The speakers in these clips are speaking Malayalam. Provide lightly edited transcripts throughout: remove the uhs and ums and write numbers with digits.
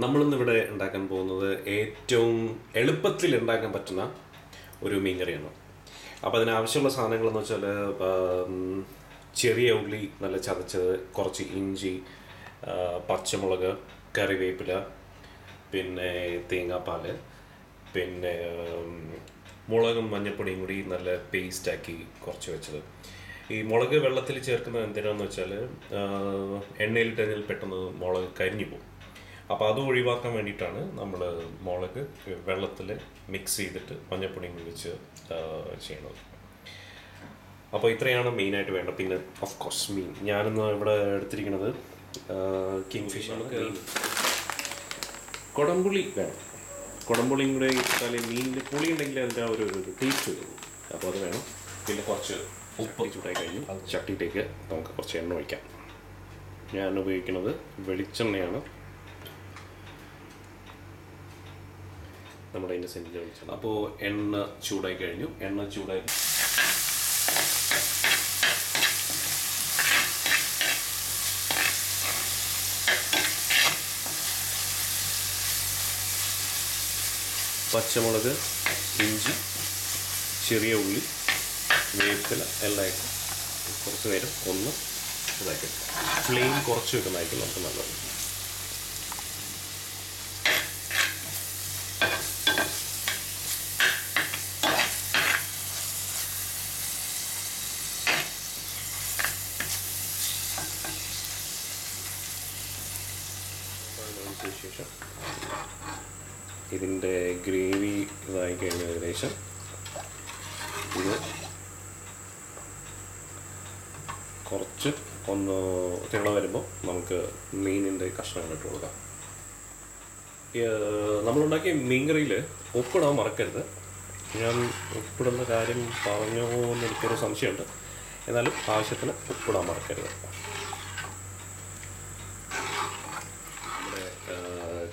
നമ്മളിന്നിവിടെ ഉണ്ടാക്കാൻ പോകുന്നത് ഏറ്റവും എളുപ്പത്തിൽ ഉണ്ടാക്കാൻ പറ്റുന്ന ഒരു മീൻകറിയാണ്. അപ്പോൾ അതിനാവശ്യമുള്ള സാധനങ്ങളെന്ന് വെച്ചാൽ ചെറിയ ഉള്ളി നല്ല ചതച്ചത്, കുറച്ച് ഇഞ്ചി, പച്ചമുളക്, കറിവേപ്പില, പിന്നെ തേങ്ങാപ്പാൽ, പിന്നെ മുളകും മഞ്ഞൾപ്പൊടിയും കൂടി നല്ല പേസ്റ്റാക്കി കുറച്ച് വെച്ചത്. ഈ മുളക് വെള്ളത്തിൽ ചേർക്കുന്നത് എന്തിനാണെന്ന് വെച്ചാൽ എണ്ണയിലിട്ടതിൽ പെട്ടെന്ന് മുളക് കരിഞ്ഞു പോകും. അപ്പോൾ അത് ഒഴിവാക്കാൻ വേണ്ടിയിട്ടാണ് നമ്മൾ മുളക് വെള്ളത്തിൽ മിക്സ് ചെയ്തിട്ട് മഞ്ഞൾപ്പൊടിയും വെച്ച് ചെയ്യുന്നത്. അപ്പോൾ ഇത്രയാണ് മെയിനായിട്ട് വേണ്ടത്. പിന്നെ ഓഫ് കോഴ്സ് മീൻ. ഞാനിന്ന് ഇവിടെ എടുത്തിരിക്കുന്നത് കിങ് ഫിഷാണ്. കുടംപുളി വേണം. കുടംപുളിയും കൂടെ ഇട്ടാൽ മീനിൻ്റെ പുളി ഉണ്ടെങ്കിൽ അതിൻ്റെ ഒരു ടേസ്റ്റ് വരുള്ളൂ. അപ്പോൾ അത് വേണം. പിന്നെ കുറച്ച് ഉപ്പ് ചൂടായി കഴിഞ്ഞു ചട്ടിയിലേക്ക് നമുക്ക് കുറച്ച് എണ്ണ ഒഴിക്കാം. ഞാൻ ഉപയോഗിക്കുന്നത് വെളിച്ചെണ്ണയാണ്. നമ്മുടെ അതിൻ്റെ സെൻറ്റിൽ ഒഴിച്ചത്. അപ്പോൾ എണ്ണ ചൂടായി കഴിഞ്ഞു. എണ്ണ ചൂടായി പച്ചമുളക്, ഇഞ്ചി, ചെറിയ ഉള്ളി, വേപ്പില എല്ലാം ഇട്ട് കുറച്ച് നേരം ഒന്ന് ഇതാക്കി ഫ്ലെയിം കുറച്ച് വെക്കുന്നതായിരിക്കും നമുക്ക് നല്ലത്. ശേഷം ഇതിൻ്റെ ഗ്രേവി ഇതായി കഴിഞ്ഞ ഏകദേശം ഇത് കുറച്ച് ഒന്ന് തിള വരുമ്പോൾ നമുക്ക് മീനിൻ്റെ കഷ്ണങ്ങൾ ഇട്ട് കൊടുക്കാം. നമ്മളുണ്ടാക്കിയ മീൻകറിയിൽ ഉപ്പിടാൻ മറക്കരുത്. ഞാൻ ഉപ്പിടുന്ന കാര്യം പറഞ്ഞോ എന്ന് എനിക്കൊരു സംശയമുണ്ട്. എന്നാലും ആവശ്യത്തിന് ഉപ്പിടാൻ മറക്കരുത്.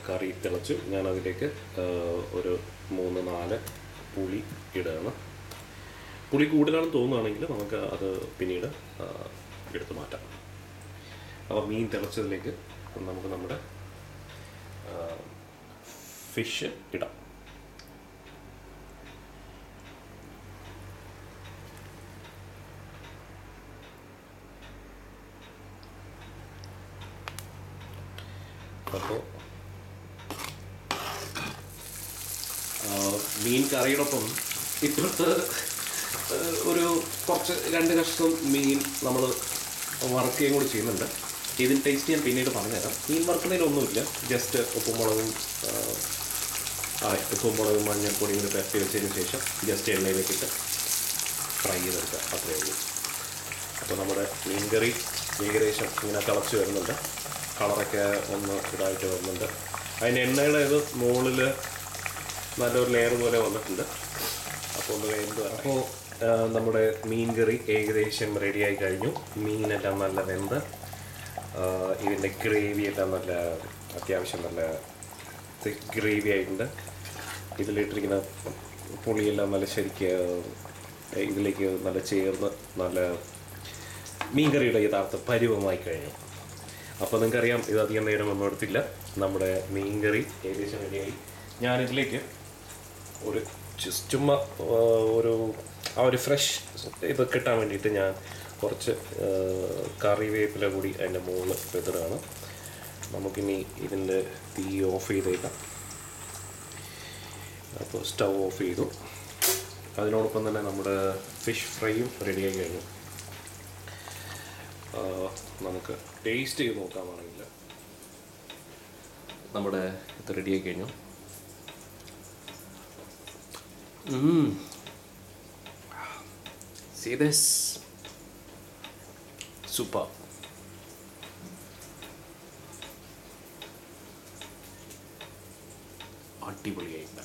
കറി തിളച്ചു. ഞാനതിലേക്ക് ഒരു 3-4 പുളി ഇടുകയാണ്. പുളി കൂടുതലാണെന്ന് തോന്നുകയാണെങ്കിൽ നമുക്ക് അത് പിന്നീട് എടുത്ത് മാറ്റാം. അപ്പോൾ മീൻ തിളച്ചതിലേക്ക് നമുക്ക് നമ്മുടെ ഫിഷ് ഇടാം. അപ്പോൾ മീൻ കറിയോടൊപ്പം ഇപ്പോഴത്തെ ഒരു കുറച്ച് 2 കഷ്ണം മീൻ നമ്മൾ വറുക്കുകയും കൂടി ചെയ്യുന്നുണ്ട്. ഇതിന് ടേസ്റ്റ് ഞാൻ പിന്നീട് പറഞ്ഞുതരാം. മീൻ വറുക്കുന്നതിലൊന്നുമില്ല, ജസ്റ്റ് ഉപ്പും മുളകും മഞ്ഞൾപ്പൊടിയും കൂടി പെരട്ടി വെച്ചതിന് ശേഷം ജസ്റ്റ് എണ്ണയിലേക്കിട്ട് ഫ്രൈ ചെയ്തെടുക്കുക, അത്രയേ ഉള്ളൂ. അപ്പോൾ നമ്മുടെ മീൻ കറി ഏകദേശം ഇങ്ങനെ തിളച്ച് വരുന്നുണ്ട്. കളറൊക്കെ ഒന്ന് ഇതായിട്ട് വരുന്നുണ്ട്. അതിൻ്റെ എണ്ണയുടെ ഇത് മുകളിൽ നല്ലൊരു ലെയർ പോലെ വന്നിട്ടുണ്ട്. അപ്പോൾ ഒന്ന് വേണ്ടത്. അപ്പോൾ നമ്മുടെ മീൻ കറി ഏകദേശം റെഡിയായി കഴിഞ്ഞു. മീനെല്ലാം നല്ല വെന്ത് ഇതിൻ്റെ ഗ്രേവിയെല്ലാം നല്ല അത്യാവശ്യം നല്ല തിക്ക് ഗ്രേവി ആയിട്ടുണ്ട്. ഇതിലിട്ടിരിക്കുന്ന പുളിയെല്ലാം നല്ല ശരിക്ക് ഇതിലേക്ക് നല്ല ചേർന്ന് നല്ല മീൻ കറിയുടെ യഥാർത്ഥ പരുവമായി കഴിഞ്ഞു. അപ്പോൾ നിങ്ങൾക്കറിയാം, ഇത് അധികം നേരമൊന്നും എടുത്തില്ല. നമ്മുടെ മീൻ കറി ഏകദേശം റെഡിയായി. ഞാനിതിലേക്ക് ഒരു ചുമ്മാ ഒരു ഫ്രഷ് ഇത് കിട്ടാൻ വേണ്ടിയിട്ട് ഞാൻ കുറച്ച് കറിവേപ്പില കൂടി അതിൻ്റെ മുകളിൽ വെതിടുകയാണ്. നമുക്കിനി ഇതിൻ്റെ തീ ഓഫ് ചെയ്തേക്കാം. അപ്പോൾ സ്റ്റൗ ഓഫ് ചെയ്തു. അതിനോടൊപ്പം തന്നെ നമ്മുടെ ഫിഷ് ഫ്രൈയും റെഡിയായി കഴിഞ്ഞു. നമുക്ക് ടേസ്റ്റ് ചെയ്ത് നോക്കാമാണെങ്കിൽ നമ്മുടെ ഇത് റെഡിയായി കഴിഞ്ഞു. See this? Super. അടിപൊളിയായിട്ടുണ്ട്.